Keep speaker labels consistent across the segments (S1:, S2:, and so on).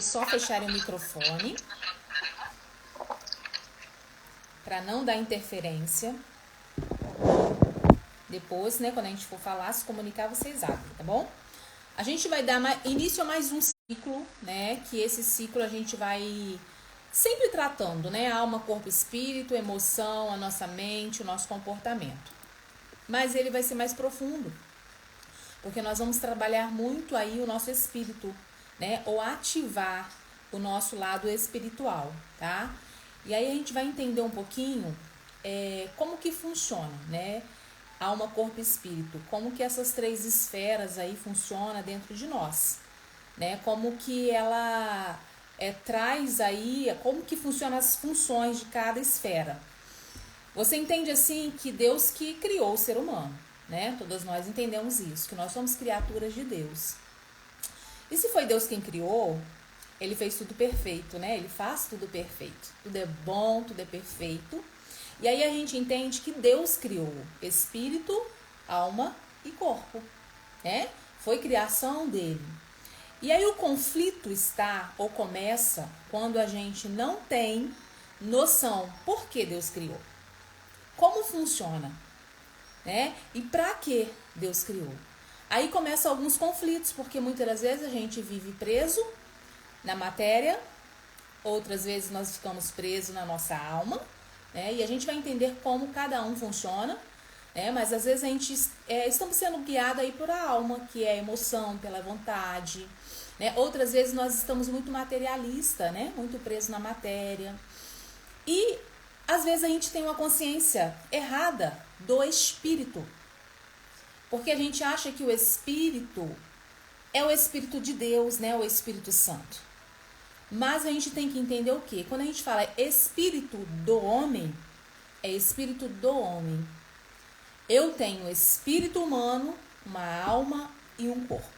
S1: Só fecharem o microfone para não dar interferência. Depois, né, quando a gente for falar, se comunicar, vocês abrem, tá bom? A gente vai dar início a mais um ciclo, né? Que esse ciclo a gente vai sempre tratando, né? Alma, corpo, espírito, emoção, a nossa mente, o nosso comportamento. Mas ele vai ser mais profundo, porque nós vamos trabalhar muito aí o nosso espírito, né? Ou ativar o nosso lado espiritual, tá? E aí a gente vai entender um pouquinho como que funciona, né? Alma, corpo e espírito. Como que essas três esferas aí funcionam dentro de nós, né? Como que ela traz aí, como que funcionam as funções de cada esfera. Você entende assim que Deus que criou o ser humano, né? Todas nós entendemos isso, que nós somos criaturas de Deus. E se foi Deus quem criou, ele fez tudo perfeito, né? Ele faz tudo perfeito. Tudo é bom, tudo é perfeito. E aí a gente entende que Deus criou espírito, alma e corpo, né? Foi criação dele. E aí o conflito está ou começa quando a gente não tem noção por que Deus criou. Como funciona, né? E para que Deus criou? Aí começam alguns conflitos, porque muitas das vezes a gente vive preso na matéria, outras vezes nós ficamos presos na nossa alma, né? E a gente vai entender como cada um funciona, né? Mas às vezes a gente estamos sendo guiados aí por a alma, que é a emoção, pela vontade, né? Outras vezes nós estamos muito materialista, né? Muito preso na matéria. E às vezes a gente tem uma consciência errada do espírito, porque a gente acha que o espírito é o Espírito de Deus, né? O Espírito Santo. Mas a gente tem que entender o quê? Quando a gente fala espírito do homem, é espírito do homem. Eu tenho espírito humano, uma alma e um corpo.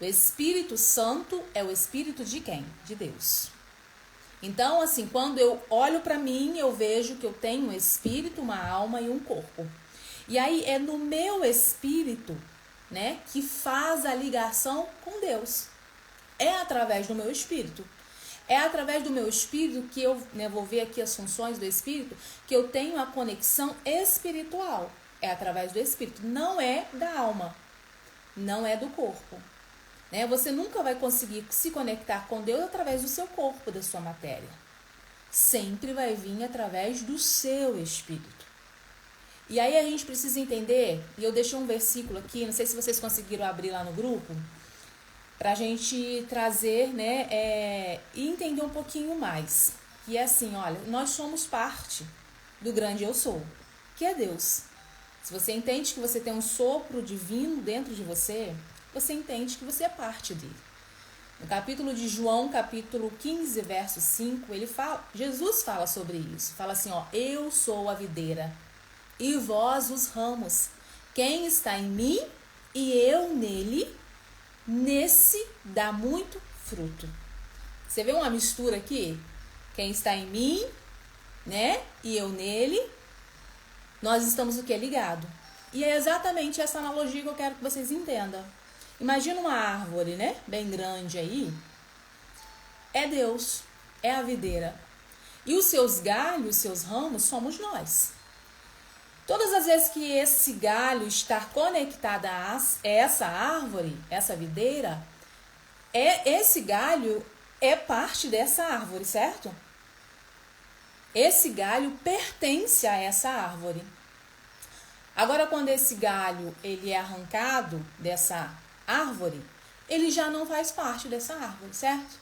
S1: O Espírito Santo é o espírito de quem? De Deus. Então, assim, quando eu olho para mim, eu vejo que eu tenho um espírito, uma alma e um corpo. E aí é no meu espírito, né, que faz a ligação com Deus. É através do meu espírito. É através do meu espírito que eu, né, vou ver aqui as funções do espírito, que eu tenho a conexão espiritual. É através do espírito, não é da alma, não é do corpo. Né? Você nunca vai conseguir se conectar com Deus através do seu corpo, da sua matéria. Sempre vai vir através do seu espírito. E aí a gente precisa entender, e eu deixei um versículo aqui, não sei se vocês conseguiram abrir lá no grupo, para a gente trazer, né, e entender um pouquinho mais. Que é assim, olha, nós somos parte do grande eu sou, que é Deus. Se você entende que você tem um sopro divino dentro de você, você entende que você é parte dele. No capítulo de João, capítulo 15, verso 5, Jesus fala sobre isso. Fala assim, ó, eu sou a videira e vós os ramos. Quem está em mim e eu nele, nesse dá muito fruto. Você vê uma mistura aqui? Quem está em mim, né? E eu nele, nós estamos o que? Ligado. E é exatamente essa analogia que eu quero que vocês entendam. Imagina uma árvore, né? Bem grande aí. É Deus, é a videira. E os seus galhos, os seus ramos, somos nós. Todas as vezes que esse galho está conectado a essa árvore, essa videira, esse galho é parte dessa árvore, certo? Esse galho pertence a essa árvore. Agora, quando esse galho ele é arrancado dessa árvore, ele já não faz parte dessa árvore, certo?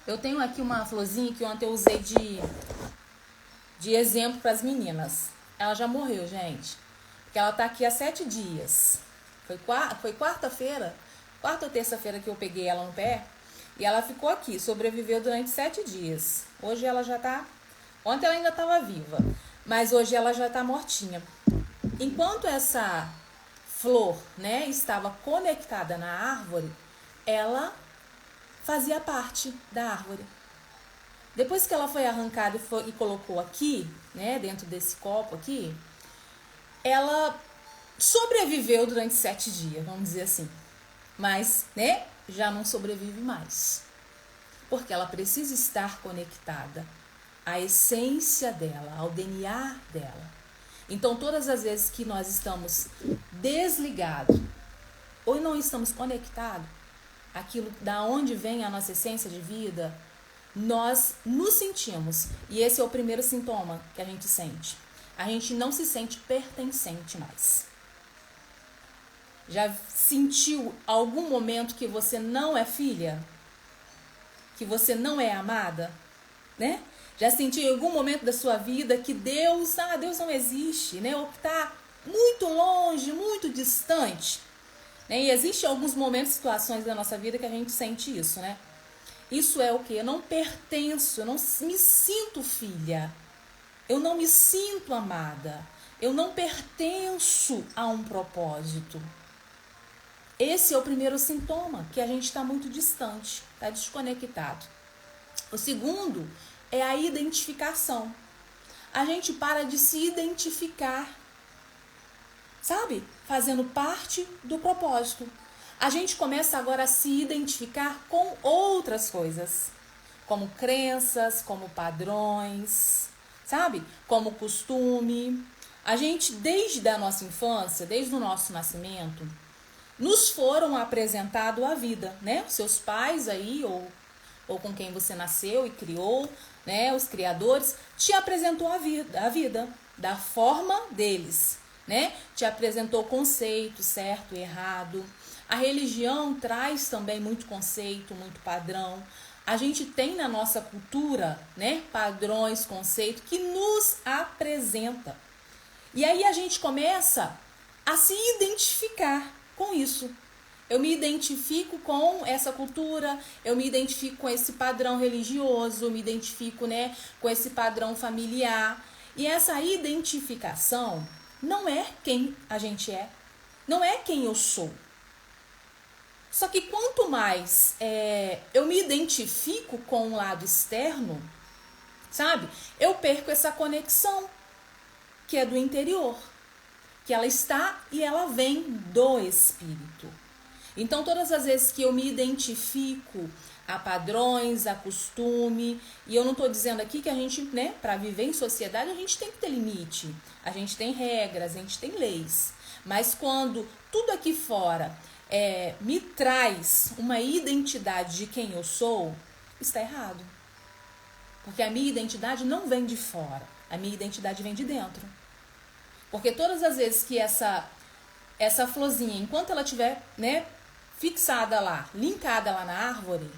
S1: Eu tenho aqui uma florzinha que ontem eu usei de exemplo para as meninas. Ela já morreu, gente. Porque ela tá aqui há 7 dias. Foi quarta-feira, quarta ou terça-feira que eu peguei ela no pé. E ela ficou aqui, sobreviveu durante 7 dias. Hoje ela já tá... Ontem ela ainda estava viva, mas hoje ela já tá mortinha. Enquanto essa flor, né, estava conectada na árvore, ela fazia parte da árvore. Depois que ela foi arrancada e colocou aqui, né, dentro desse copo aqui, ela sobreviveu durante 7 dias, vamos dizer assim. Mas, né, já não sobrevive mais. Porque ela precisa estar conectada à essência dela, ao DNA dela. Então, todas as vezes que nós estamos desligados ou não estamos conectados, aquilo da onde vem a nossa essência de vida, nós nos sentimos. E esse é o primeiro sintoma que a gente sente. A gente não se sente pertencente mais. Já sentiu algum momento que você não é filha? Que você não é amada? Né? Já sentiu em algum momento da sua vida que Deus não existe, né? Ou que está muito longe, muito distante? Né? E existem alguns momentos, situações da nossa vida que a gente sente isso, né? Isso é o quê? Eu não pertenço, eu não me sinto filha. Eu não me sinto amada. Eu não pertenço a um propósito. Esse é o primeiro sintoma, que a gente está muito distante, está desconectado. O segundo é a identificação. A gente para de se identificar, sabe? Fazendo parte do propósito. A gente começa agora a se identificar com outras coisas, como crenças, como padrões, sabe? Como costume. A gente, desde a nossa infância, desde o nosso nascimento, nos foram apresentados a vida, né? Seus pais aí, ou com quem você nasceu e criou, né? Os criadores, te apresentou a vida da forma deles, né? Te apresentou conceito, certo e errado. A religião traz também muito conceito, muito padrão. A gente tem na nossa cultura, né, padrões, conceitos que nos apresenta. E aí a gente começa a se identificar com isso. Eu me identifico com essa cultura, eu me identifico com esse padrão religioso, eu me identifico, né, com esse padrão familiar. E essa identificação não é quem a gente é, não é quem eu sou. Só que quanto mais eu me identifico com o lado externo, sabe? Eu perco essa conexão que é do interior, que ela está e ela vem do espírito. Então, todas as vezes que eu me identifico a padrões, a costume, e eu não estou dizendo aqui que a gente, né, para viver em sociedade, a gente tem que ter limite, a gente tem regras, a gente tem leis. Mas quando tudo aqui fora me traz uma identidade de quem eu sou, está errado. Porque a minha identidade não vem de fora, a minha identidade vem de dentro. Porque todas as vezes que essa florzinha, enquanto ela estiver, né, fixada lá, linkada lá na árvore,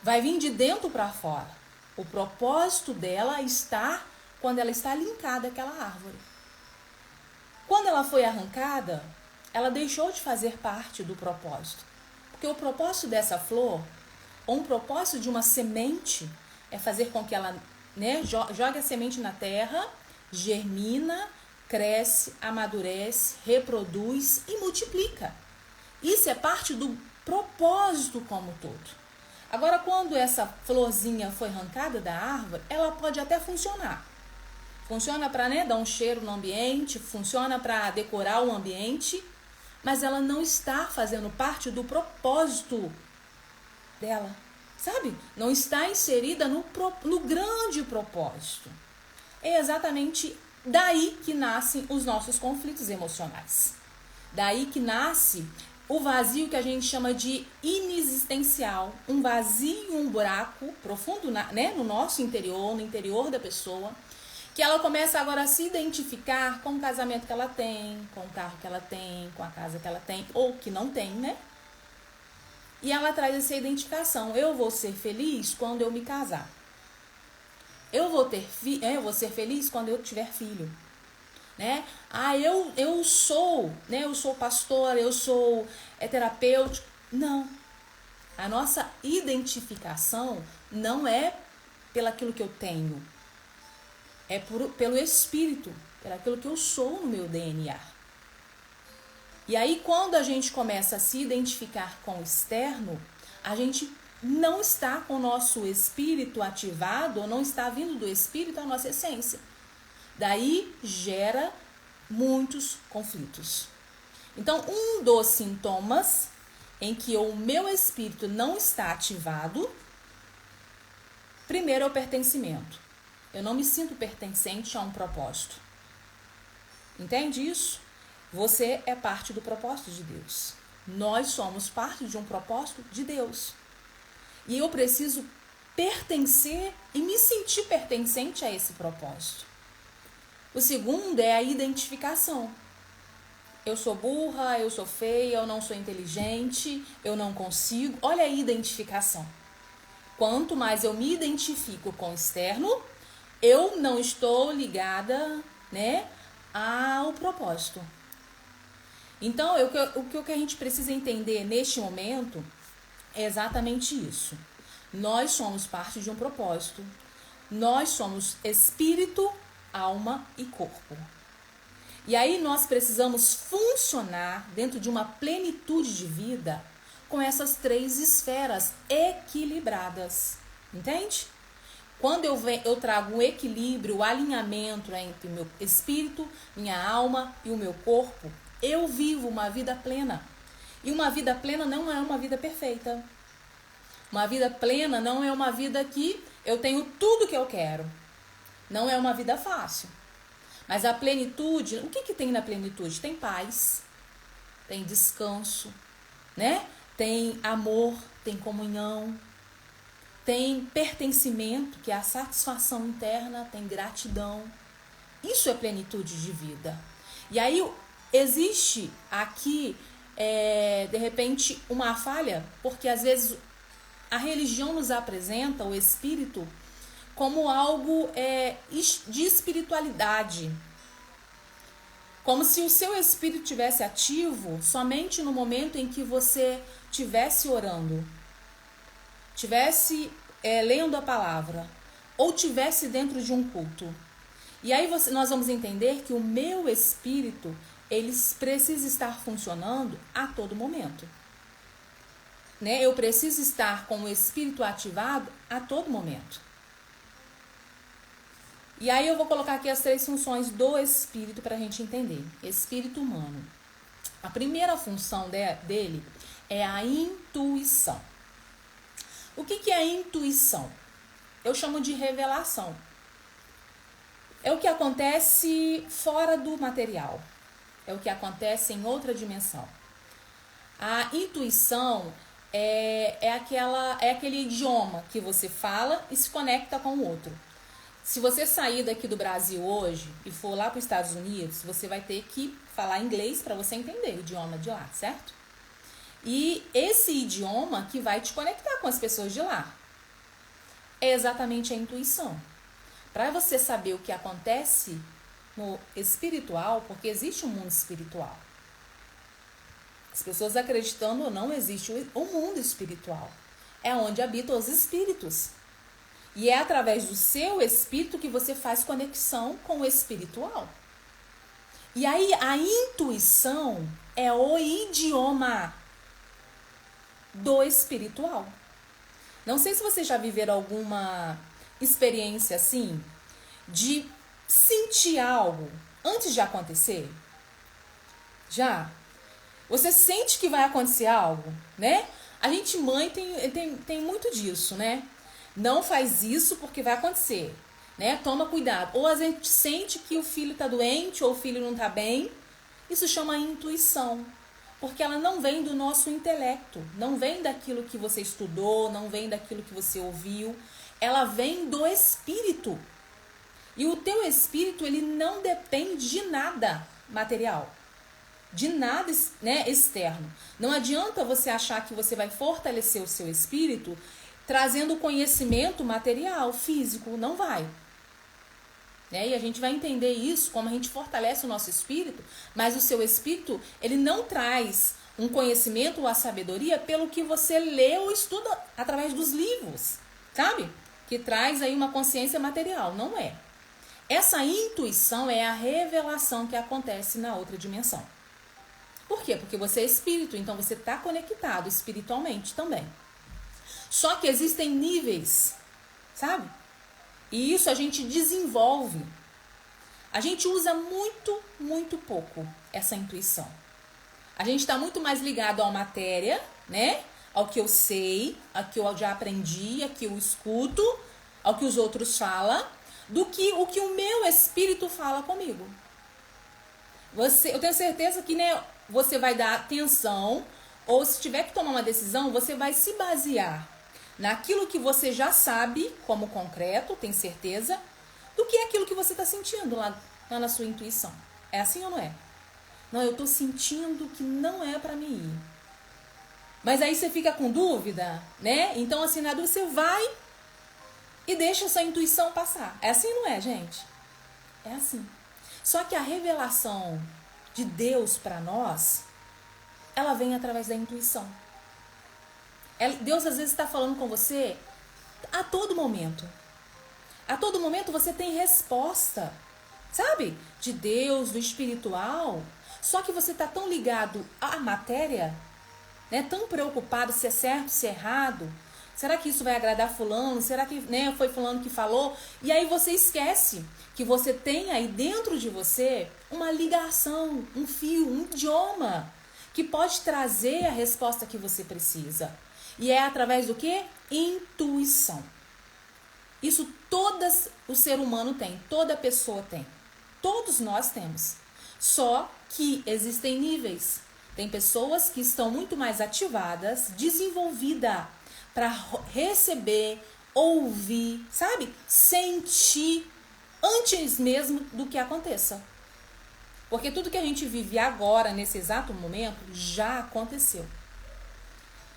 S1: vai vir de dentro para fora. O propósito dela está quando ela está linkada àquela árvore. Quando ela foi arrancada, ela deixou de fazer parte do propósito. Porque o propósito dessa flor, ou um propósito de uma semente, é fazer com que ela, né, jogue a semente na terra, germina, cresce, amadurece, reproduz e multiplica. Isso é parte do propósito como todo. Agora, quando essa florzinha foi arrancada da árvore, ela pode até funcionar. Funciona para, né, dar um cheiro no ambiente, funciona para decorar o ambiente, mas ela não está fazendo parte do propósito dela, sabe? Não está inserida no grande propósito. É exatamente daí que nascem os nossos conflitos emocionais. Daí que nasce o vazio que a gente chama de inexistencial. Um vazio, um buraco profundo, né, no nosso interior, no interior da pessoa, que ela começa agora a se identificar com o casamento que ela tem, com o carro que ela tem, com a casa que ela tem, ou que não tem, né? E ela traz essa identificação. Eu vou ser feliz quando eu me casar. Eu vou ser feliz quando eu tiver filho. Né? Eu sou, né? Eu sou pastora, eu sou terapeuta. Não. A nossa identificação não é pelaquilo que eu tenho. É pelo espírito, pelaquilo que eu sou no meu DNA. E aí, quando a gente começa a se identificar com o externo, a gente não está com o nosso espírito ativado, ou não está vindo do espírito a nossa essência. Daí gera muitos conflitos. Então, um dos sintomas em que o meu espírito não está ativado Primeiro é o pertencimento. Eu não me sinto pertencente a um propósito. Entende isso? Você é parte do propósito de Deus. Nós somos parte de um propósito de Deus. E eu preciso pertencer e me sentir pertencente a esse propósito. O segundo é a identificação. Eu sou burra, eu sou feia, eu não sou inteligente, eu não consigo. Olha a identificação. Quanto mais eu me identifico com o externo, eu não estou ligada, né, ao propósito. Então, o que a gente precisa entender neste momento é exatamente isso. Nós somos parte de um propósito. Nós somos espírito, alma e corpo. E aí nós precisamos funcionar dentro de uma plenitude de vida com essas 3 esferas equilibradas. Entende? Quando eu trago um equilíbrio, o alinhamento entre o meu espírito, minha alma e o meu corpo, eu vivo uma vida plena. E uma vida plena não é uma vida perfeita. Uma vida plena não é uma vida que eu tenho tudo que eu quero. Não é uma vida fácil. Mas a plenitude, o que tem na plenitude? Tem paz, tem descanso, né? Tem amor, tem comunhão, tem pertencimento, que é a satisfação interna, tem gratidão. Isso é plenitude de vida. E aí existe aqui, de repente, uma falha, porque às vezes a religião nos apresenta o espírito como algo de espiritualidade. Como se o seu espírito estivesse ativo somente no momento em que você estivesse orando, estivesse lendo a palavra, ou estivesse dentro de um culto. E aí nós vamos entender que o meu espírito, ele precisa estar funcionando a todo momento. Né? Eu preciso estar com o espírito ativado a todo momento. E aí eu vou colocar aqui as 3 funções do espírito para a gente entender. Espírito humano. A primeira função dele é a intuição. O que é a intuição? Eu chamo de revelação. É o que acontece fora do material. É o que acontece em outra dimensão. A intuição é aquele idioma que você fala e se conecta com o outro. Se você sair daqui do Brasil hoje e for lá para os Estados Unidos, você vai ter que falar inglês para você entender o idioma de lá, certo? E esse idioma que vai te conectar com as pessoas de lá é exatamente a intuição. Para você saber o que acontece no espiritual, porque existe um mundo espiritual. As pessoas acreditando ou não, existe o mundo espiritual. É onde habitam os espíritos. E é através do seu espírito que você faz conexão com o espiritual. E aí a intuição é o idioma do espiritual. Não sei se vocês já viveram alguma experiência assim, de sentir algo antes de acontecer. Já? Você sente que vai acontecer algo, né? A gente mãe tem muito disso, né? Não faz isso porque vai acontecer, né? Toma cuidado. Ou a gente sente que o filho está doente ou o filho não está bem. Isso chama intuição. Porque ela não vem do nosso intelecto. Não vem daquilo que você estudou, não vem daquilo que você ouviu. Ela vem do espírito. E o teu espírito, ele não depende de nada material. De nada, né, externo. Não adianta você achar que você vai fortalecer o seu espírito trazendo conhecimento material, físico, não vai. Né? E a gente vai entender isso, como a gente fortalece o nosso espírito, mas o seu espírito, ele não traz um conhecimento ou a sabedoria pelo que você lê ou estuda através dos livros, sabe? Que traz aí uma consciência material, não é. Essa intuição é a revelação que acontece na outra dimensão. Por quê? Porque você é espírito, então você está conectado espiritualmente também. Só que existem níveis, sabe? E isso a gente desenvolve. A gente usa muito, muito pouco essa intuição. A gente está muito mais ligado à matéria, né? Ao que eu sei, ao que eu já aprendi, ao que eu escuto, ao que os outros falam do que o meu espírito fala comigo. Eu tenho certeza que, né, você vai dar atenção, ou se tiver que tomar uma decisão, você vai se basear naquilo que você já sabe como concreto, tem certeza, do que é aquilo que você está sentindo lá na sua intuição. É assim ou não é? Não, eu estou sentindo que não é para mim ir. Mas aí você fica com dúvida, né? Então, assim, na dúvida você vai e deixa essa intuição passar. É assim ou não é, gente? É assim. Só que a revelação de Deus para nós, ela vem através da intuição. Deus às vezes está falando com você a todo momento. A todo momento você tem resposta, sabe? De Deus, do espiritual. Só que você está tão ligado à matéria, né? Tão preocupado se é certo, se é errado. Será que isso vai agradar fulano? Será que, né, foi fulano que falou? E aí você esquece que você tem aí dentro de você uma ligação, um fio, um idioma que pode trazer a resposta que você precisa. E é através do quê? Intuição. Isso o ser humano tem, toda pessoa tem. Todos nós temos. Só que existem níveis. Tem pessoas que estão muito mais ativadas, desenvolvidas para receber, ouvir, sabe? Sentir antes mesmo do que aconteça. Porque tudo que a gente vive agora, nesse exato momento, já aconteceu.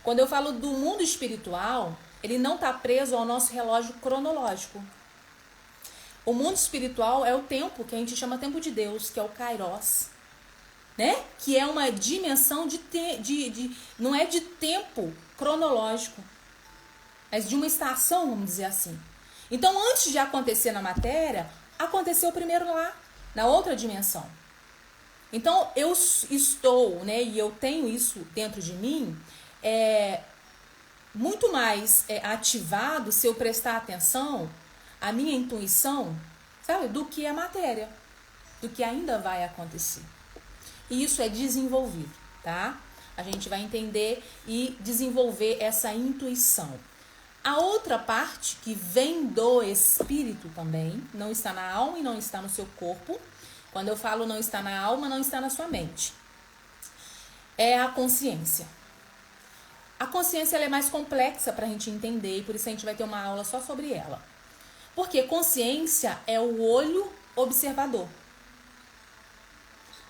S1: Quando eu falo do mundo espiritual, ele não está preso ao nosso relógio cronológico. O mundo espiritual é o tempo que a gente chama tempo de Deus, que é o Kairos, né? Que é uma dimensão não é de tempo cronológico, mas de uma estação, vamos dizer assim. Então, antes de acontecer na matéria, aconteceu primeiro lá, na outra dimensão. Então, eu estou, né, e eu tenho isso dentro de mim, muito mais ativado se eu prestar atenção à minha intuição, sabe, do que a matéria, do que ainda vai acontecer. E isso é desenvolvido, tá? A gente vai entender e desenvolver essa intuição. A outra parte que vem do espírito também, não está na alma e não está no seu corpo. Quando eu falo não está na alma, não está na sua mente. É a consciência. A consciência ela é mais complexa para a gente entender e por isso a gente vai ter uma aula só sobre ela. Porque consciência é o olho observador.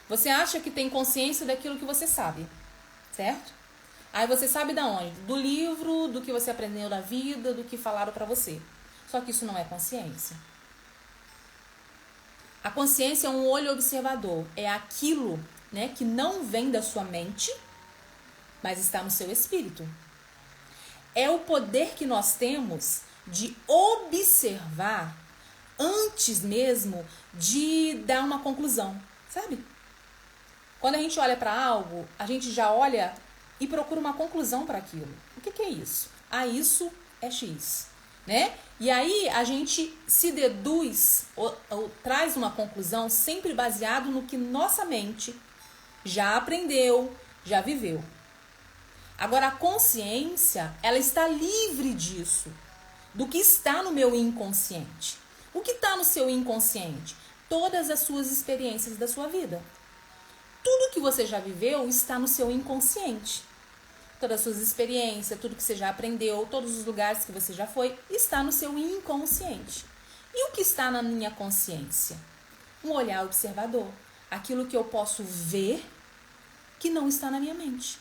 S1: Você acha que tem consciência daquilo que você sabe, certo? Aí você sabe da onde? Do livro, do que você aprendeu na vida, do que falaram para você. Só que isso não é consciência. A consciência é um olho observador. É aquilo, né, que não vem da sua mente, mas está no seu espírito. É o poder que nós temos de observar antes mesmo de dar uma conclusão, sabe? Quando a gente olha para algo, a gente já olha e procura uma conclusão para aquilo. O que é isso? Ah, isso é X, né? E aí a gente se deduz ou traz uma conclusão sempre baseado no que nossa mente já aprendeu, já viveu. Agora a consciência, ela está livre disso, do que está no meu inconsciente. O que está no seu inconsciente? Todas as suas experiências da sua vida. Tudo que você já viveu está no seu inconsciente. Todas as suas experiências, tudo que você já aprendeu, todos os lugares que você já foi, está no seu inconsciente. E o que está na minha consciência? Um olhar observador. Aquilo que eu posso ver que não está na minha mente.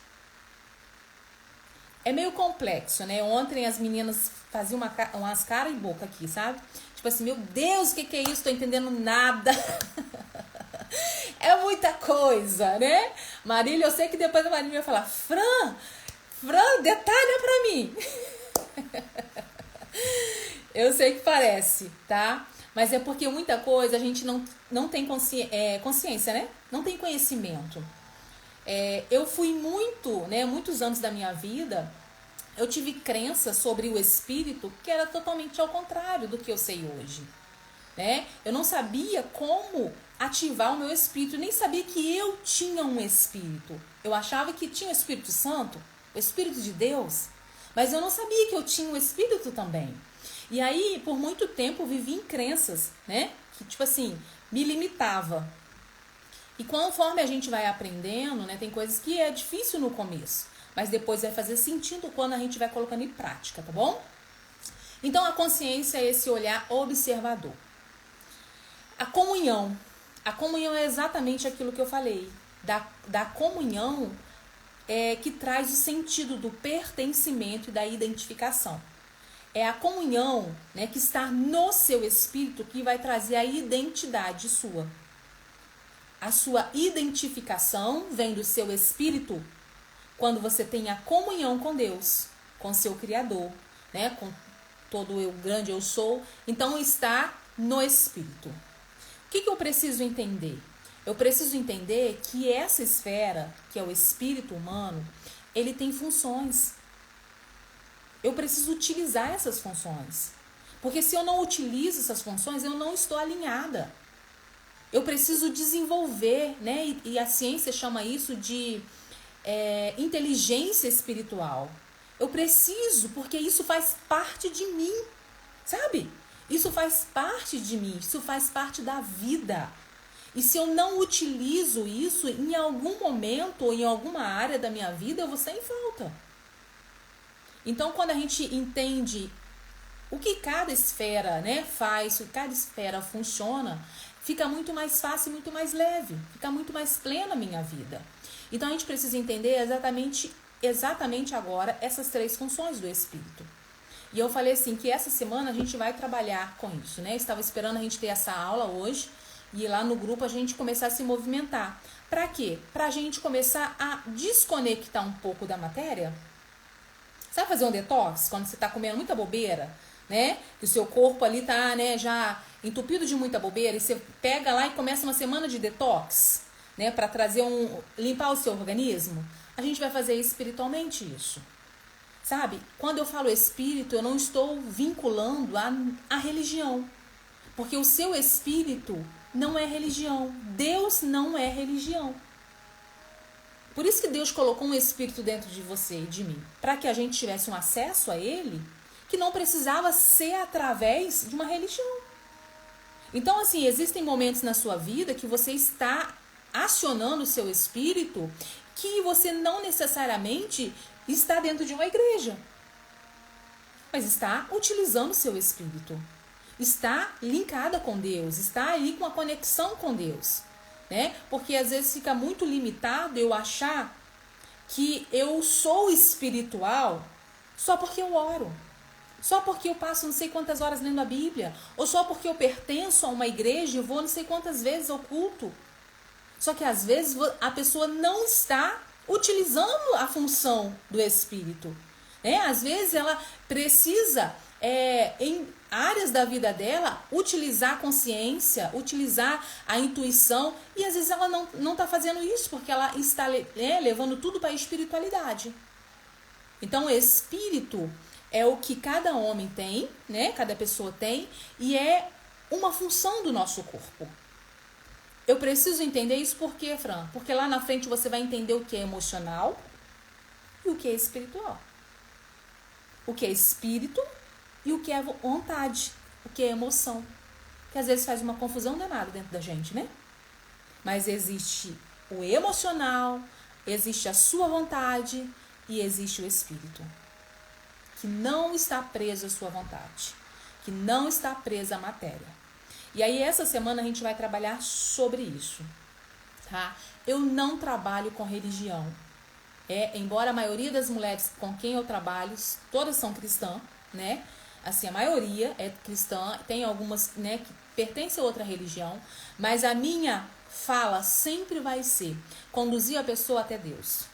S1: É meio complexo, né? Ontem as meninas faziam umas caras e boca aqui, sabe? Tipo assim, meu Deus, o que é isso? Tô entendendo nada. É muita coisa, né? Marília, eu sei que depois a Marília vai falar, Fran, detalha pra mim. Eu sei que parece, tá? Mas é porque muita coisa a gente não tem consciência, né? Não tem conhecimento. Eu fui muitos anos da minha vida, eu tive crença sobre o espírito que era totalmente ao contrário do que eu sei hoje, né? Eu não sabia como ativar o meu espírito, nem sabia que eu tinha um espírito. Eu achava que tinha o Espírito Santo, o Espírito de Deus, mas eu não sabia que eu tinha um espírito também. E aí, por muito tempo, eu vivi em crenças, né? Que, tipo assim, me limitava. E conforme a gente vai aprendendo, né? Tem coisas que é difícil no começo, mas depois vai fazer sentido quando a gente vai colocando em prática, tá bom? Então, a consciência é esse olhar observador. A comunhão. A comunhão é exatamente aquilo que eu falei. Da comunhão que traz o sentido do pertencimento e da identificação. É a comunhão, né, que está no seu espírito que vai trazer a identidade sua. A sua identificação vem do seu espírito quando você tem a comunhão com Deus, com seu Criador, né, com todo o grande eu sou. Então está no espírito. O que eu preciso entender? Eu preciso entender que essa esfera, que é o espírito humano, ele tem funções. Eu preciso utilizar essas funções. Porque se eu não utilizo essas funções, eu não estou alinhada. Eu preciso desenvolver, né? E a ciência chama isso de inteligência espiritual. Eu preciso, porque isso faz parte de mim, sabe? Isso faz parte de mim, isso faz parte da vida. E se eu não utilizo isso, em algum momento ou em alguma área da minha vida, eu vou estar em falta. Então, quando a gente entende o que cada esfera, né, faz, o que cada esfera funciona, fica muito mais fácil, muito mais leve, fica muito mais plena a minha vida. Então, a gente precisa entender exatamente agora essas 3 funções do espírito. E eu falei assim, que essa semana a gente vai trabalhar com isso, né? Eu estava esperando a gente ter essa aula hoje e lá no grupo a gente começar a se movimentar. Para quê? Para a gente começar a desconectar um pouco da matéria. Sabe fazer um detox? Quando você está comendo muita bobeira, né? Que o seu corpo ali tá, né, já entupido de muita bobeira e você pega lá e começa uma semana de detox, né? Para limpar o seu organismo. A gente vai fazer espiritualmente isso. Sabe? Quando eu falo espírito, eu não estou vinculando a religião. Porque o seu espírito não é religião. Deus não é religião. Por isso que Deus colocou um espírito dentro de você e de mim. Para que a gente tivesse um acesso a ele que não precisava ser através de uma religião. Então, assim, existem momentos na sua vida que você está acionando o seu espírito que você não necessariamente está dentro de uma igreja, mas está utilizando o seu espírito, está linkada com Deus, está aí com a conexão com Deus, né? Porque às vezes fica muito limitado eu achar que eu sou espiritual só porque eu oro, só porque eu passo não sei quantas horas lendo a Bíblia, ou só porque eu pertenço a uma igreja e vou não sei quantas vezes ao culto. Só que às vezes a pessoa não está utilizando a função do espírito. Às vezes ela precisa, em áreas da vida dela, utilizar a consciência, utilizar a intuição, e às vezes ela não está fazendo isso porque ela está levando tudo para a espiritualidade. Então, o espírito é o que cada homem tem, né? Cada pessoa tem, e é uma função do nosso corpo. Eu preciso entender isso por quê, Fran? Porque lá na frente você vai entender o que é emocional e o que é espiritual. O que é espírito e o que é vontade, o que é emoção. Que às vezes faz uma confusão danada dentro da gente, né? Mas existe o emocional, existe a sua vontade e existe o espírito. Que não está preso à sua vontade, que não está preso à matéria. E aí essa semana a gente vai trabalhar sobre isso, tá? Eu não trabalho com religião. Embora a maioria das mulheres com quem eu trabalho, todas são cristãs, né? Assim, a maioria é cristã, tem algumas, né, que pertencem a outra religião, mas a minha fala sempre vai ser conduzir a pessoa até Deus,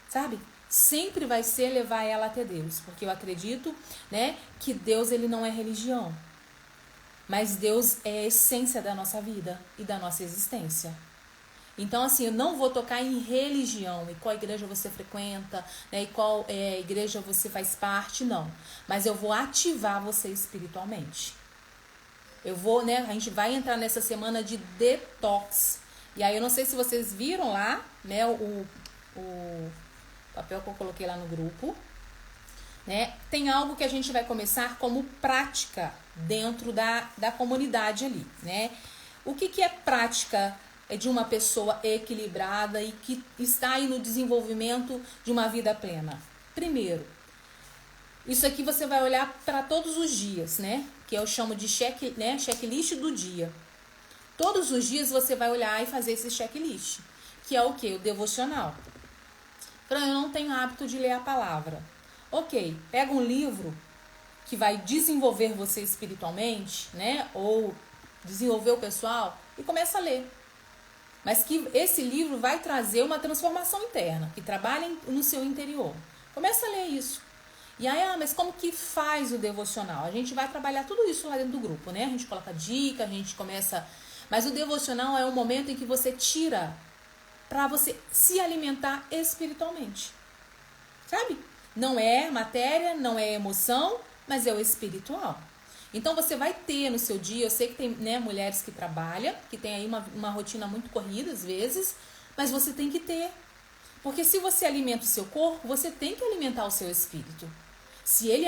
S1: sabe? Sempre vai ser levar ela até Deus, porque eu acredito, né, que Deus ele não é religião. Mas Deus é a essência da nossa vida e da nossa existência. Então, assim, eu não vou tocar em religião, e qual igreja você frequenta, né, e qual igreja você faz parte, não. Mas eu vou ativar você espiritualmente. Eu vou, né, a gente vai entrar nessa semana de detox. E aí, eu não sei se vocês viram lá, né, o papel que eu coloquei lá no grupo. né? Tem algo que a gente vai começar como prática dentro da comunidade ali, né? O que é prática de uma pessoa equilibrada e que está aí no desenvolvimento de uma vida plena? Primeiro, isso aqui você vai olhar para todos os dias, né? Que eu chamo de checklist do dia. Todos os dias você vai olhar e fazer esse checklist, que é o quê? O devocional. Fran, eu não tenho hábito de ler a palavra. Ok, pega um livro que vai desenvolver você espiritualmente, né? Ou desenvolver o pessoal e começa a ler. Mas que esse livro vai trazer uma transformação interna, que trabalha no seu interior. Começa a ler isso. E aí, mas como que faz o devocional? A gente vai trabalhar tudo isso lá dentro do grupo, né? A gente coloca dica, a gente começa... Mas o devocional é um momento em que você tira para você se alimentar espiritualmente. Sabe? Não é matéria, não é emoção, mas é o espiritual. Então você vai ter no seu dia, eu sei que tem, né, mulheres que trabalham, que tem aí uma rotina muito corrida às vezes, mas você tem que ter. Porque se você alimenta o seu corpo, você tem que alimentar o seu espírito. Se ele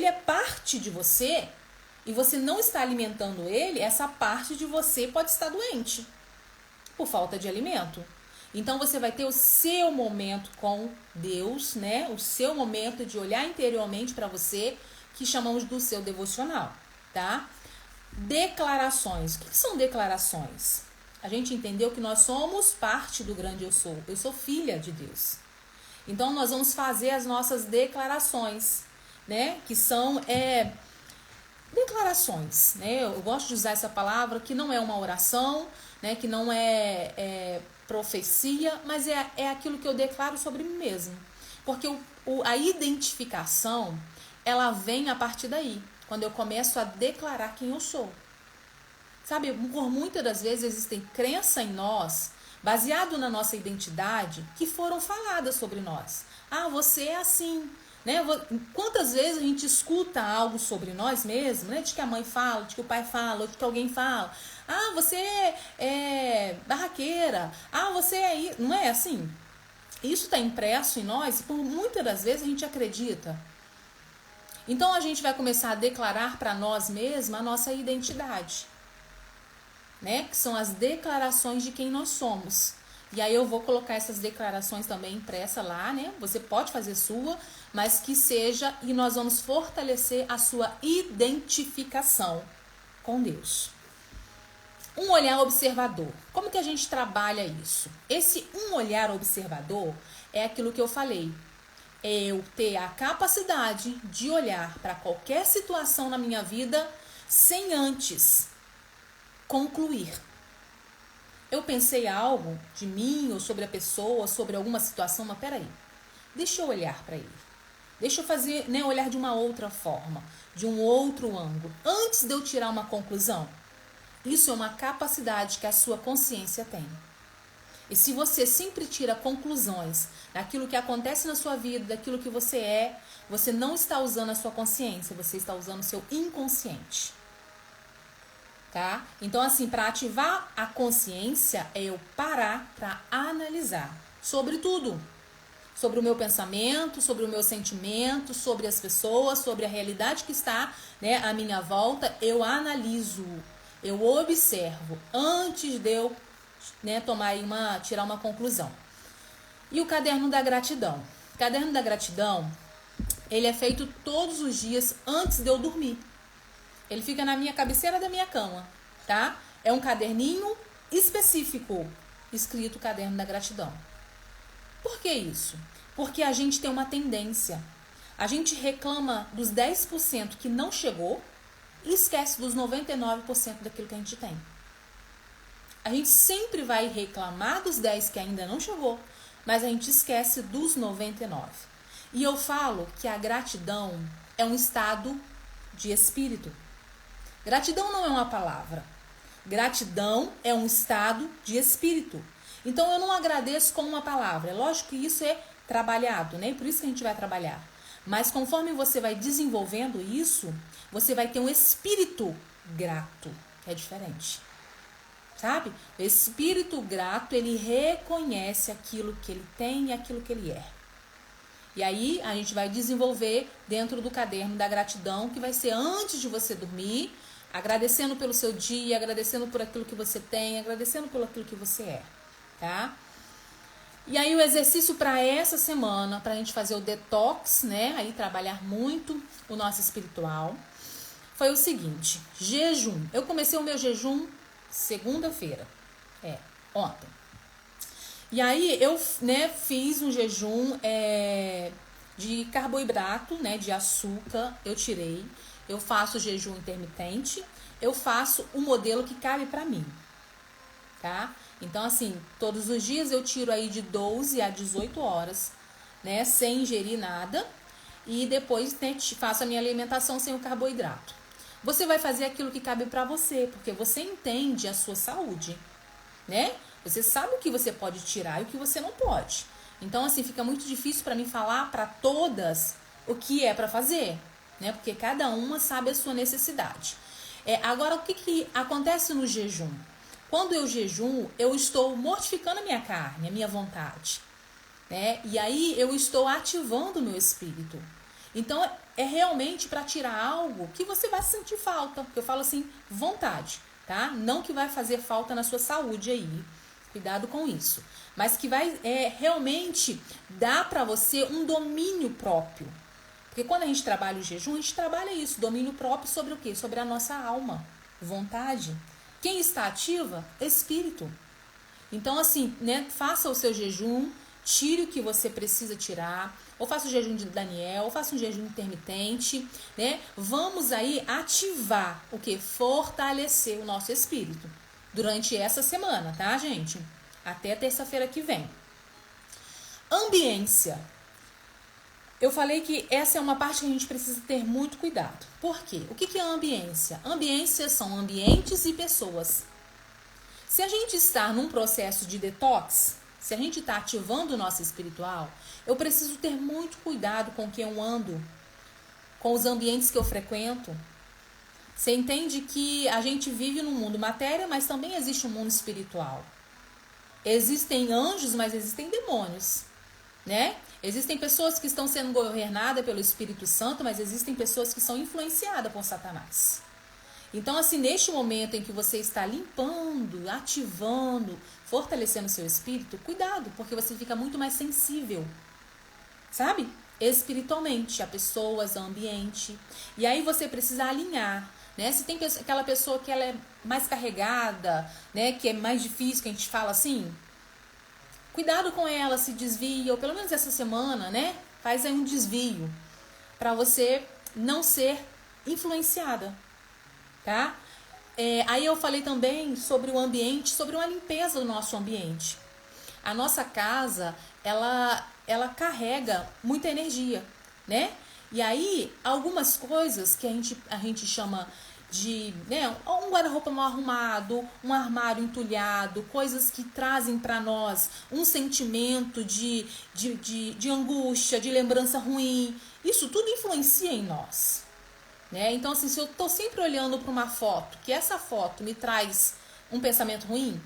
S1: é parte de você e você não está alimentando ele, essa parte de você pode estar doente por falta de alimento. Então você vai ter o seu momento com Deus, né? O seu momento de olhar interiormente para você, que chamamos do seu devocional, tá? Declarações. O que são declarações? A gente entendeu que nós somos parte do grande eu sou. Eu sou filha de Deus. Então nós vamos fazer as nossas declarações, né? Que são declarações, né? Eu gosto de usar essa palavra, que não é uma oração, né? Que não é profecia, mas é aquilo que eu declaro sobre mim mesmo. Porque a identificação, ela vem a partir daí, quando eu começo a declarar quem eu sou. Sabe, por muitas das vezes existem crenças em nós, baseado na nossa identidade, que foram faladas sobre nós. Ah, você é assim, né? Quantas vezes a gente escuta algo sobre nós mesmos, né? De que a mãe fala, de que o pai fala, ou de que alguém fala. Ah, você é barraqueira. Ah, você é... Não é assim? Isso está impresso em nós e por muitas das vezes a gente acredita. Então a gente vai começar a declarar para nós mesmos a nossa identidade, né? Que são as declarações de quem nós somos. E aí eu vou colocar essas declarações também impressa lá, né? Você pode fazer sua, mas que seja, e nós vamos fortalecer a sua identificação com Deus. Um olhar observador. Como que a gente trabalha isso? Esse um olhar observador é aquilo que eu falei. É eu ter a capacidade de olhar para qualquer situação na minha vida sem antes concluir. Eu pensei algo de mim ou sobre a pessoa, sobre alguma situação, mas peraí, deixa eu olhar para ele. Deixa eu fazer, né, olhar de uma outra forma, de um outro ângulo, antes de eu tirar uma conclusão. Isso é uma capacidade que a sua consciência tem. E se você sempre tira conclusões daquilo que acontece na sua vida, daquilo que você não está usando a sua consciência, você está usando o seu inconsciente. Tá? Então, assim, para ativar a consciência é eu parar para analisar sobre tudo. Sobre o meu pensamento, sobre o meu sentimento, sobre as pessoas, sobre a realidade que está, né, à minha volta. Eu analiso, eu observo antes de eu, né, tirar uma conclusão. E o caderno da gratidão? O caderno da gratidão, ele é feito todos os dias antes de eu dormir. Ele fica na minha cabeceira da minha cama, tá? É um caderninho específico, escrito Caderno da Gratidão. Por que isso? Porque a gente tem uma tendência. A gente reclama dos 10% que não chegou e esquece dos 99% daquilo que a gente tem. A gente sempre vai reclamar dos 10 que ainda não chegou, mas a gente esquece dos 99. E eu falo que a gratidão é um estado de espírito. Gratidão não é uma palavra. Gratidão é um estado de espírito. Então eu não agradeço com uma palavra. É lógico que isso é trabalhado, né? Por isso que a gente vai trabalhar. Mas conforme você vai desenvolvendo isso, você vai ter um espírito grato, que é diferente. Sabe? O espírito grato, ele reconhece aquilo que ele tem e aquilo que ele é. E aí a gente vai desenvolver dentro do caderno da gratidão, que vai ser antes de você dormir, agradecendo pelo seu dia, agradecendo por aquilo que você tem, agradecendo por aquilo que você é, tá? E aí o exercício para essa semana, para a gente fazer o detox, né? Aí trabalhar muito o nosso espiritual, foi o seguinte: jejum. Eu comecei o meu jejum segunda-feira, ontem. E aí eu, né, fiz um jejum de carboidrato, né, de açúcar, eu tirei. Eu faço jejum intermitente, eu faço o modelo que cabe para mim, tá? Então, assim, todos os dias eu tiro aí de 12 a 18 horas, né, sem ingerir nada. E depois, né, faço a minha alimentação sem o carboidrato. Você vai fazer aquilo que cabe para você, porque você entende a sua saúde, né? Você sabe o que você pode tirar e o que você não pode. Então, assim, fica muito difícil para mim falar para todas o que é para fazer, né? Porque cada uma sabe a sua necessidade. Agora, o que acontece no jejum? Quando eu jejuo, eu estou mortificando a minha carne, a minha vontade, né? E aí eu estou ativando o meu espírito. Então, é realmente para tirar algo que você vai sentir falta. Eu falo assim, vontade, tá? Não que vai fazer falta na sua saúde aí. Cuidado com isso. Mas que vai realmente dar para você um domínio próprio. Porque quando a gente trabalha o jejum, a gente trabalha isso, domínio próprio sobre o quê? Sobre a nossa alma, vontade. Quem está ativa? Espírito. Então, assim, né, faça o seu jejum, tire o que você precisa tirar, ou faça o jejum de Daniel, ou faça um jejum intermitente, né? Vamos aí ativar o que? Fortalecer o nosso espírito durante essa semana, tá, gente? Até terça-feira que vem. Ambiência. Eu falei que essa é uma parte que a gente precisa ter muito cuidado. Por quê? O que é ambiência? Ambiência são ambientes e pessoas. Se a gente está num processo de detox, se a gente está ativando o nosso espiritual, eu preciso ter muito cuidado com quem eu ando, com os ambientes que eu frequento. Você entende que a gente vive num mundo matéria, mas também existe um mundo espiritual. Existem anjos, mas existem demônios, né? Existem pessoas que estão sendo governadas pelo Espírito Santo, mas existem pessoas que são influenciadas por Satanás. Então, assim, neste momento em que você está limpando, ativando, fortalecendo o seu espírito, cuidado, porque você fica muito mais sensível, sabe? Espiritualmente, a pessoas, ao ambiente. E aí você precisa alinhar, né? Se tem aquela pessoa que ela é mais carregada, né? Que é mais difícil, que a gente fala assim, cuidado com ela, se desvia, ou pelo menos essa semana, né? Faz aí um desvio, para você não ser influenciada, tá? Aí eu falei também sobre o ambiente, sobre uma limpeza do nosso ambiente. A nossa casa, ela carrega muita energia, né? E aí, algumas coisas que a gente chama de, né, um guarda-roupa mal arrumado, um armário entulhado, coisas que trazem para nós um sentimento de angústia, de lembrança ruim, isso tudo influencia em nós, né? Então, assim, se eu tô sempre olhando para uma foto, que essa foto me traz um pensamento ruim,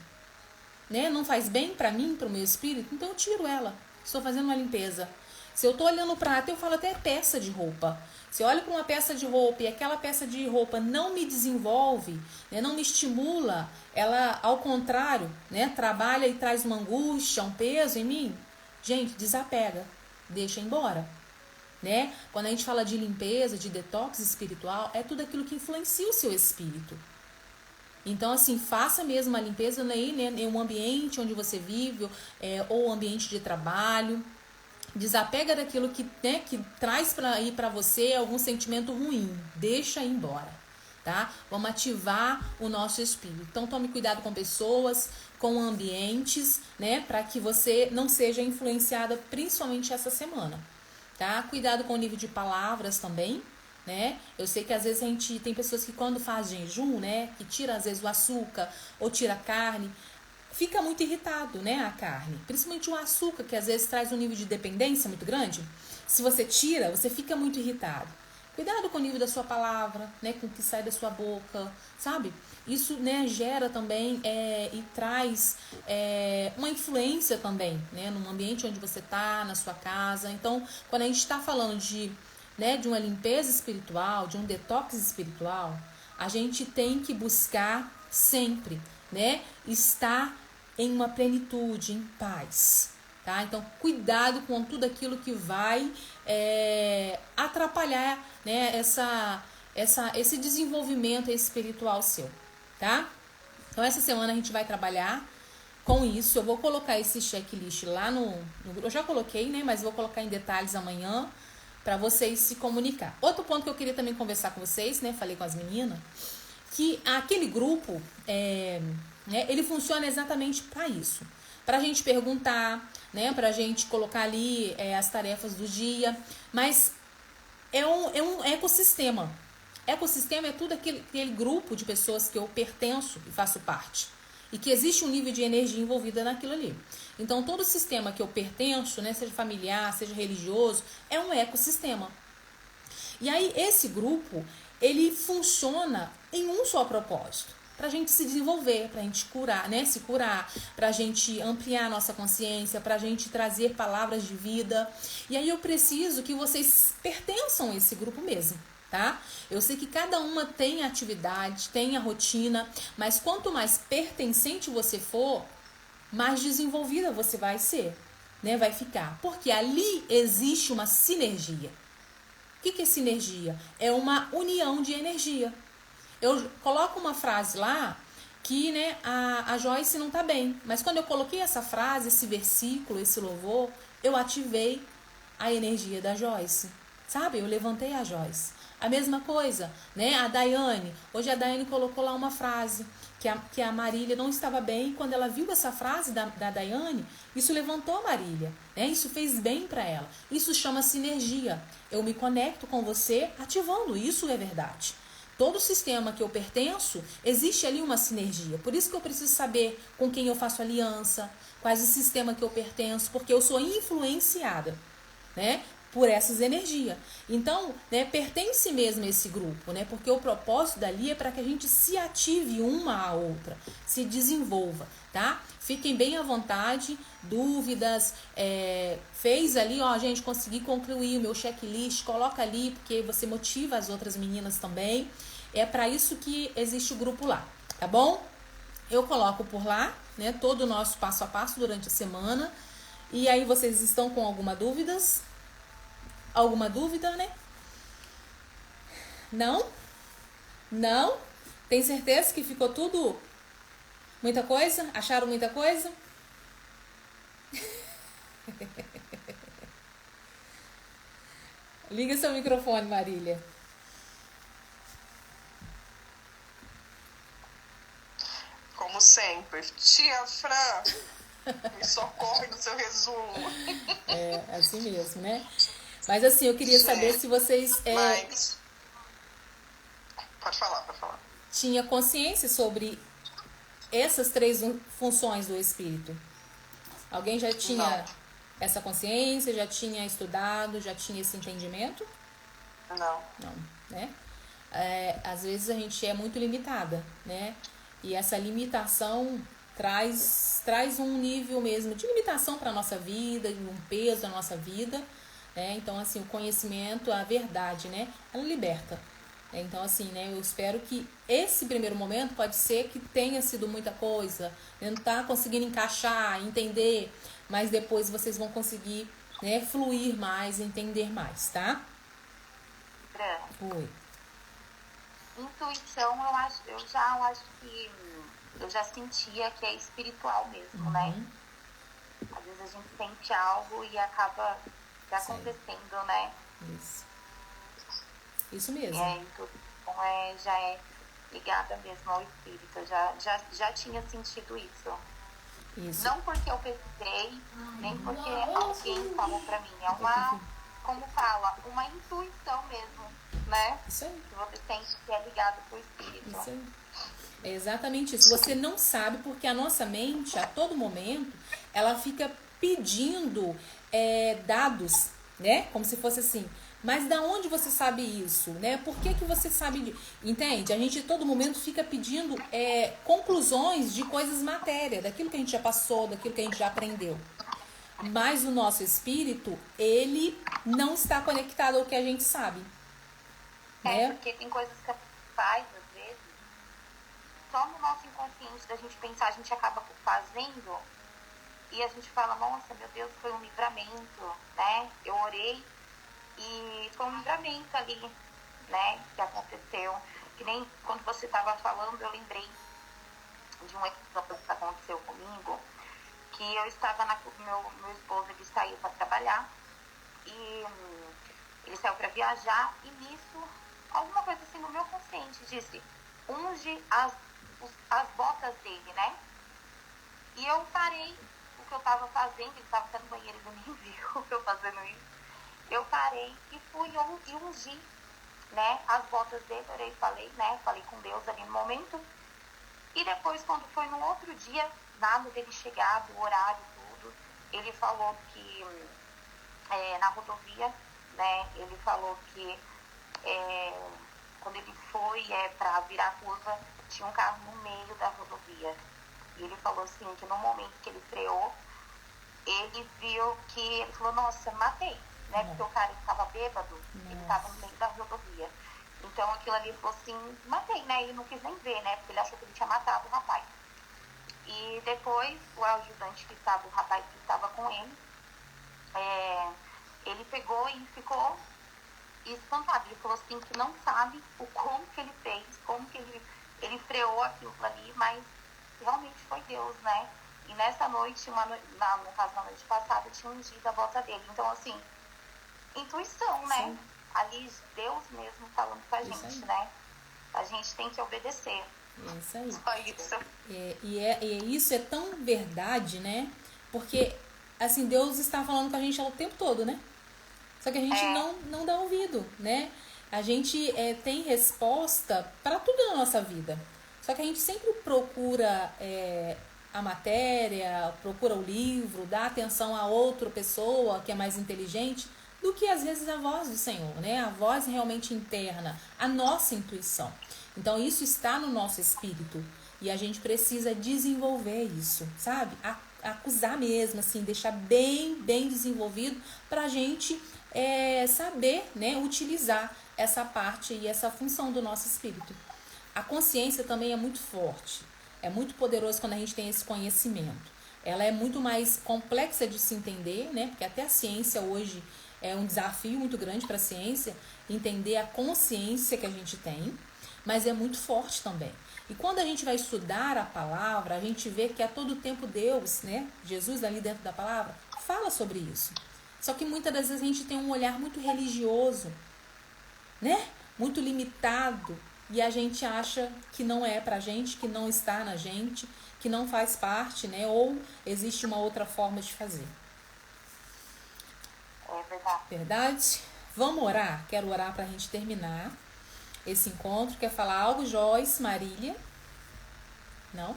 S1: né, não faz bem para mim, para o meu espírito, então eu tiro ela. Estou fazendo uma limpeza. Se eu tô olhando para, até eu falo até peça de roupa. Se eu olho para uma peça de roupa e aquela peça de roupa não me desenvolve, né, não me estimula, ela, ao contrário, né, trabalha e traz uma angústia, um peso em mim, gente, desapega, deixa embora. Né? Quando a gente fala de limpeza, de detox espiritual, é tudo aquilo que influencia o seu espírito. Então, assim, faça mesmo a limpeza aí, né, em um ambiente onde você vive, ou ambiente de trabalho. Desapega daquilo que, né, que traz para você algum sentimento ruim. Deixa ir embora, tá? Vamos ativar o nosso espírito. Então, tome cuidado com pessoas, com ambientes, né, para que você não seja influenciada, principalmente essa semana. Tá? Cuidado com o nível de palavras também, né? Eu sei que às vezes a gente tem pessoas que quando faz jejum, né, que tira às vezes o açúcar ou tira a carne, fica muito irritado, né, a carne. Principalmente o açúcar, que às vezes traz um nível de dependência muito grande. Se você tira, você fica muito irritado. Cuidado com o nível da sua palavra, né? Com o que sai da sua boca, sabe? Isso, né, gera também e traz uma influência também, né? No ambiente onde você está, na sua casa. Então, quando a gente está falando de uma limpeza espiritual, de um detox espiritual, a gente tem que buscar sempre, né? Estar em uma plenitude, em paz, tá? Então, cuidado com tudo aquilo que vai atrapalhar, né, esse desenvolvimento espiritual seu, tá? Então, essa semana a gente vai trabalhar com isso. Eu vou colocar esse checklist lá no eu já coloquei, né, mas vou colocar em detalhes amanhã para vocês se comunicar. Outro ponto que eu queria também conversar com vocês, né, falei com as meninas, que aquele grupo, né, ele funciona exatamente para isso. Pra gente perguntar, né, pra gente colocar ali as tarefas do dia, mas é um ecossistema. Ecossistema é tudo aquele grupo de pessoas que eu pertenço e faço parte. E que existe um nível de energia envolvida naquilo ali. Então, todo sistema que eu pertenço, né, seja familiar, seja religioso, é um ecossistema. E aí, esse grupo, ele funciona em um só propósito. Pra gente se desenvolver, pra gente curar, né? Se curar, pra gente ampliar a nossa consciência, pra gente trazer palavras de vida. E aí eu preciso que vocês pertençam a esse grupo mesmo, tá? Eu sei que cada uma tem atividade, tem a rotina, mas quanto mais pertencente você for, mais desenvolvida você vai ser, né? Vai ficar. Porque ali existe uma sinergia. O que é sinergia? É uma união de energia. Eu coloco uma frase lá que, né, a Joyce não tá bem. Mas quando eu coloquei essa frase, esse versículo, esse louvor, eu ativei a energia da Joyce. Sabe? Eu levantei a Joyce. A mesma coisa, né? A Daiane. Hoje a Daiane colocou lá uma frase que a Marília não estava bem. E quando ela viu essa frase da Daiane, isso levantou a Marília, né? Isso fez bem para ela. Isso chama sinergia. Eu me conecto com você ativando. Isso é verdade. Todo sistema que eu pertenço, existe ali uma sinergia. Por isso que eu preciso saber com quem eu faço aliança, quais o sistema que eu pertenço, porque eu sou influenciada, né, por essas energias. Então, né, pertence mesmo a esse grupo, né, porque o propósito dali é para que a gente se ative uma à outra, se desenvolva, tá? Fiquem bem à vontade, dúvidas, fez ali, ó, gente, consegui concluir o meu checklist, coloca ali, porque você motiva as outras meninas também. É para isso que existe o grupo lá, tá bom? Eu coloco por lá, né, todo o nosso passo a passo durante a semana. E aí vocês estão com alguma dúvida, né? Não? Não? Tem certeza que ficou tudo? Muita coisa? Acharam muita coisa? Liga seu microfone, Marília.
S2: Como sempre. Tia Fran, me socorre no seu resumo.
S1: É assim mesmo, né? Mas assim, eu queria saber se vocês
S2: Mas... Pode falar.
S1: tinham consciência sobre essas três funções do espírito. Alguém já tinha essa consciência, já tinha estudado, já tinha esse entendimento?
S2: Não,
S1: né? Às vezes a gente é muito limitada, né? E essa limitação traz um nível mesmo de limitação para a nossa vida, um peso na nossa vida, né? Então, assim, o conhecimento, a verdade, né? Ela liberta. Então, assim, né? Eu espero que esse primeiro momento pode ser que tenha sido muita coisa, né? Não tá conseguindo encaixar, entender, mas depois vocês vão conseguir, né, fluir mais, entender mais, tá? Oi.
S3: Intuição, eu já acho que eu já sentia que é espiritual mesmo, né? Às vezes a gente sente algo e acaba acontecendo, né?
S1: Isso mesmo.
S3: Então já é ligada mesmo ao espírito. Eu já tinha sentido isso. Não porque eu pesquisei, nem porque alguém falou pra mim. É uma, como fala, uma intuição mesmo, né?
S1: Isso aí.
S3: Que você sente que é ligado pro espírito.
S1: Isso aí. É exatamente isso. Você não sabe porque a nossa mente, a todo momento, ela fica pedindo dados, né? Como se fosse assim, Mas da onde você sabe isso, né? Por que você sabe entende? A gente todo momento fica pedindo conclusões de coisas matéria, daquilo que a gente já passou, daquilo que a gente já aprendeu. Mas o nosso espírito, ele não está conectado ao que a gente sabe. Né?
S3: Porque tem coisas que a gente faz, às vezes, só no nosso inconsciente da gente pensar, a gente acaba fazendo e a gente fala, nossa, meu Deus, foi um livramento, né? Eu orei e foi um livramento ali, né? Que aconteceu. Que nem quando você estava falando, eu lembrei de um episódio que aconteceu comigo, que eu estava meu esposo, ele saiu para trabalhar e ele saiu para viajar e nisso, alguma coisa assim no meu consciente disse, unge as botas dele, né? E eu parei o que eu estava fazendo, ele estava até no banheiro, ele nem viu eu fazendo isso. Eu parei e fui e ungi, né, as botas dele, orei, falei com Deus ali no momento. E depois, quando foi no outro dia, nada dele chegar, do horário, tudo, ele falou que na rodovia, né, ele falou que quando ele foi para virar a curva, tinha um carro no meio da rodovia. E ele falou assim, que no momento que ele freou, ele viu que, ele falou, nossa, matei, né? Porque o cara estava bêbado, ele estava no meio da rodovia. Então aquilo ali falou assim, matei, né? Ele não quis nem ver, né? Porque ele achou que ele tinha matado o rapaz. E depois, o ajudante que estava, o rapaz que estava com ele, ele pegou e ficou espantado. Ele falou assim, que não sabe como que ele fez, como que ele freou aquilo ali, mas realmente foi Deus, né? E nessa noite, no caso na noite passada, tinha ungido a bota dele. Então, assim, intuição, né?
S1: Sim.
S3: Ali, Deus mesmo falando com a gente, né? A gente tem que obedecer.
S1: Isso aí.
S3: Só isso.
S1: E isso é tão verdade, né? Porque, assim, Deus está falando com a gente o tempo todo, né? Só que a gente não dá ouvido, né? A gente tem resposta para tudo na nossa vida. Só que a gente sempre procura a matéria, procura o livro, dá atenção a outra pessoa que é mais inteligente do que às vezes a voz do Senhor, né? A voz realmente interna, a nossa intuição. Então isso está no nosso espírito e a gente precisa desenvolver isso, sabe? Acusar mesmo, assim, deixar bem desenvolvido para a gente saber, né, utilizar essa parte e essa função do nosso espírito. A consciência também é muito forte, é muito poderoso quando a gente tem esse conhecimento. Ela é muito mais complexa de se entender, né? Porque até a ciência hoje é um desafio muito grande para a ciência entender a consciência que a gente tem, mas é muito forte também. E quando a gente vai estudar a palavra, a gente vê que a todo tempo Deus, né? Jesus ali dentro da palavra, fala sobre isso. Só que muitas das vezes a gente tem um olhar muito religioso, né? Muito limitado. E a gente acha que não é pra gente, que não está na gente, que não faz parte, né? Ou existe uma outra forma de fazer.
S3: É verdade.
S1: Verdade? Vamos orar? Quero orar pra gente terminar esse encontro. Quer falar algo, Joyce, Marília? Não?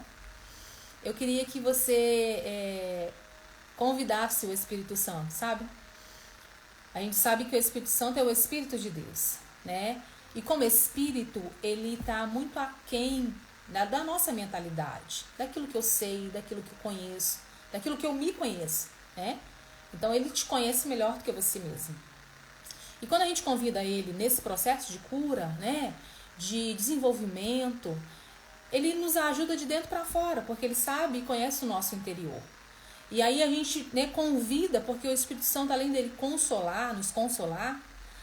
S1: Eu queria que você convidasse o Espírito Santo, sabe? A gente sabe que o Espírito Santo é o Espírito de Deus, né? E como espírito, ele está muito aquém da nossa mentalidade, daquilo que eu sei, daquilo que eu conheço, daquilo que eu me conheço, né? Então, ele te conhece melhor do que você mesmo. E quando a gente convida ele nesse processo de cura, né, de desenvolvimento, ele nos ajuda de dentro para fora, porque ele sabe e conhece o nosso interior. E aí a gente, né, convida, porque o Espírito Santo, além dele nos consolar,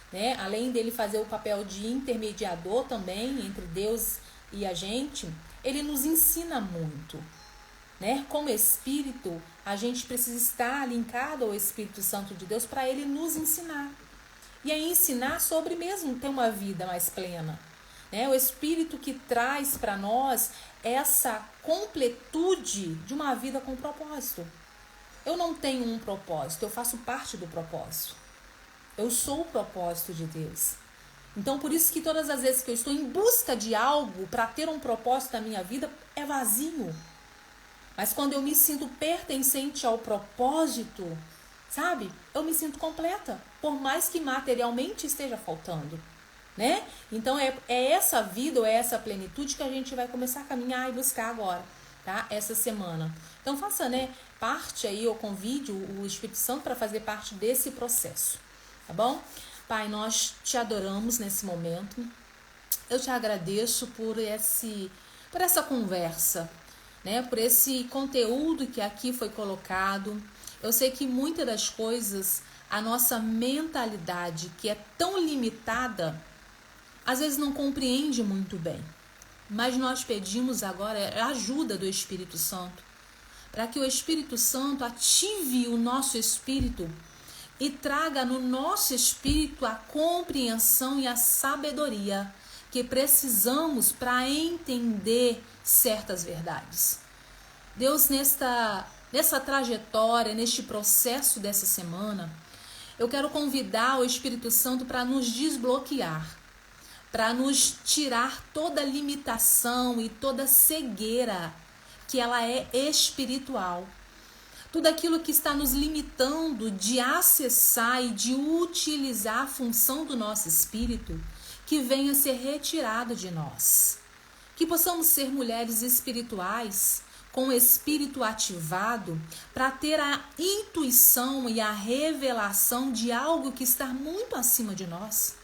S1: né, além dele fazer o papel de intermediador também entre Deus e a gente, ele nos ensina muito, né? Como espírito, a gente precisa estar linkado ao Espírito Santo de Deus para ele nos ensinar. E aí ensinar sobre mesmo ter uma vida mais plena, né? O Espírito que traz para nós essa completude de uma vida com propósito. Eu não tenho um propósito, eu faço parte do propósito. Eu sou o propósito de Deus. Então, por isso que todas as vezes que eu estou em busca de algo para ter um propósito na minha vida, é vazio. Mas quando eu me sinto pertencente ao propósito, sabe? Eu me sinto completa, por mais que materialmente esteja faltando, né? Então é essa vida ou é essa plenitude que a gente vai começar a caminhar e buscar agora, tá? Essa semana. Então faça, né, parte aí, ou convide o Espírito Santo para fazer parte desse processo, tá bom? Pai, nós te adoramos nesse momento. Eu te agradeço por essa conversa, né? Por esse conteúdo que aqui foi colocado. Eu sei que muitas das coisas, a nossa mentalidade, que é tão limitada, às vezes não compreende muito bem. Mas nós pedimos agora a ajuda do Espírito Santo, para que o Espírito Santo ative o nosso espírito e traga no nosso espírito a compreensão e a sabedoria que precisamos para entender certas verdades. Deus, nessa trajetória, neste processo dessa semana, eu quero convidar o Espírito Santo para nos desbloquear, para nos tirar toda limitação e toda cegueira que ela é espiritual. Tudo aquilo que está nos limitando de acessar e de utilizar a função do nosso espírito, que venha ser retirado de nós. Que possamos ser mulheres espirituais, com o espírito ativado, para ter a intuição e a revelação de algo que está muito acima de nós.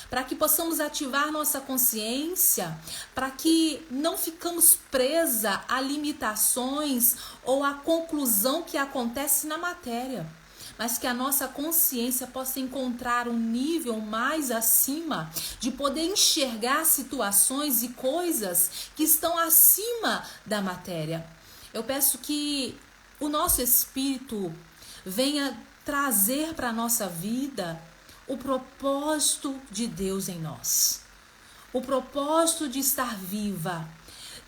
S1: Para que possamos ativar nossa consciência, para que não ficamos presa a limitações ou a conclusão que acontece na matéria, mas que a nossa consciência possa encontrar um nível mais acima de poder enxergar situações e coisas que estão acima da matéria. Eu peço que o nosso espírito venha trazer para a nossa vida o propósito de Deus em nós, o propósito de estar viva,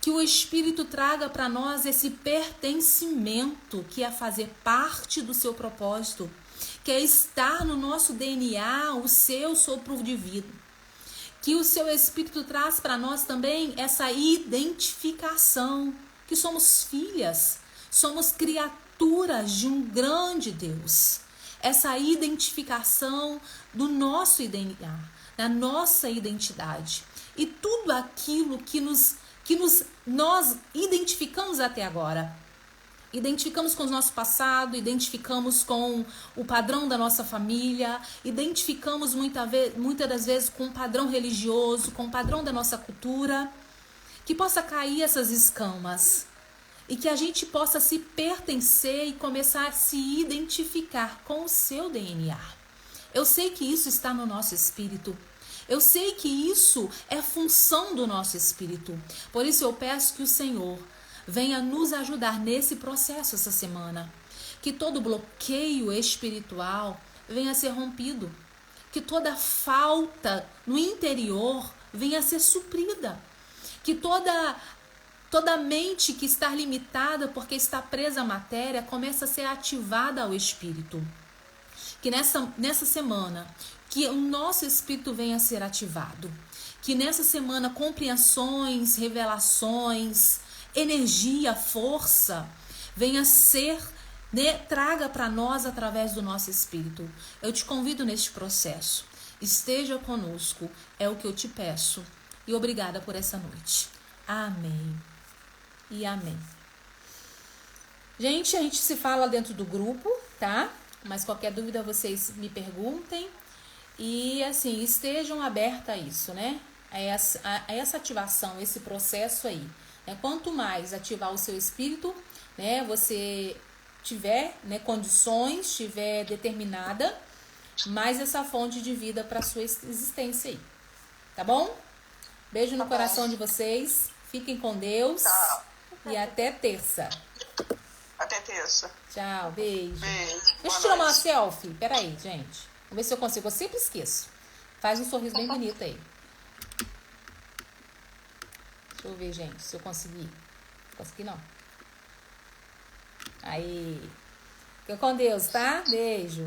S1: que o Espírito traga para nós esse pertencimento, que é fazer parte do seu propósito, que é estar no nosso DNA, o seu sopro de vida. Que o seu Espírito traz para nós também essa identificação, que somos filhas, somos criaturas de um grande Deus. Essa identificação do nosso DNA, da nossa identidade. E tudo aquilo que nós identificamos até agora. Identificamos com o nosso passado, identificamos com o padrão da nossa família, identificamos muitas das vezes com o padrão religioso, com o padrão da nossa cultura. Que possa cair essas escamas e que a gente possa se pertencer e começar a se identificar com o seu DNA. Eu sei que isso está no nosso espírito. Eu sei que isso é função do nosso espírito. Por isso eu peço que o Senhor venha nos ajudar nesse processo essa semana. Que todo bloqueio espiritual venha a ser rompido. Que toda falta no interior venha a ser suprida. Que toda mente que está limitada porque está presa à matéria comece a ser ativada ao espírito. Que nessa semana, que o nosso espírito venha a ser ativado. Que nessa semana compreensões, revelações, energia, força, venha a ser, né, traga para nós através do nosso espírito. Eu te convido neste processo. Esteja conosco, é o que eu te peço. E obrigada por essa noite. Amém. E amém. Gente, a gente se fala dentro do grupo, tá? Mas qualquer dúvida vocês me perguntem. E assim, estejam abertas a isso, né? A essa ativação, esse processo aí. Quanto mais ativar o seu espírito, né? Você tiver, né, condições, estiver determinada, mais essa fonte de vida para sua existência aí. Tá bom? Beijo no coração de vocês. Fiquem com Deus.
S2: Tchau.
S1: E até terça.
S2: Até terça.
S1: Tchau, beijo.
S2: Beijo.
S1: Deixa eu tirar uma selfie. Peraí, gente. Vamos ver se eu consigo. Eu sempre esqueço. Faz um sorriso bem bonito aí. Deixa eu ver, gente, se eu conseguir. Consegui não. Aí. Fica com Deus, tá? Beijo.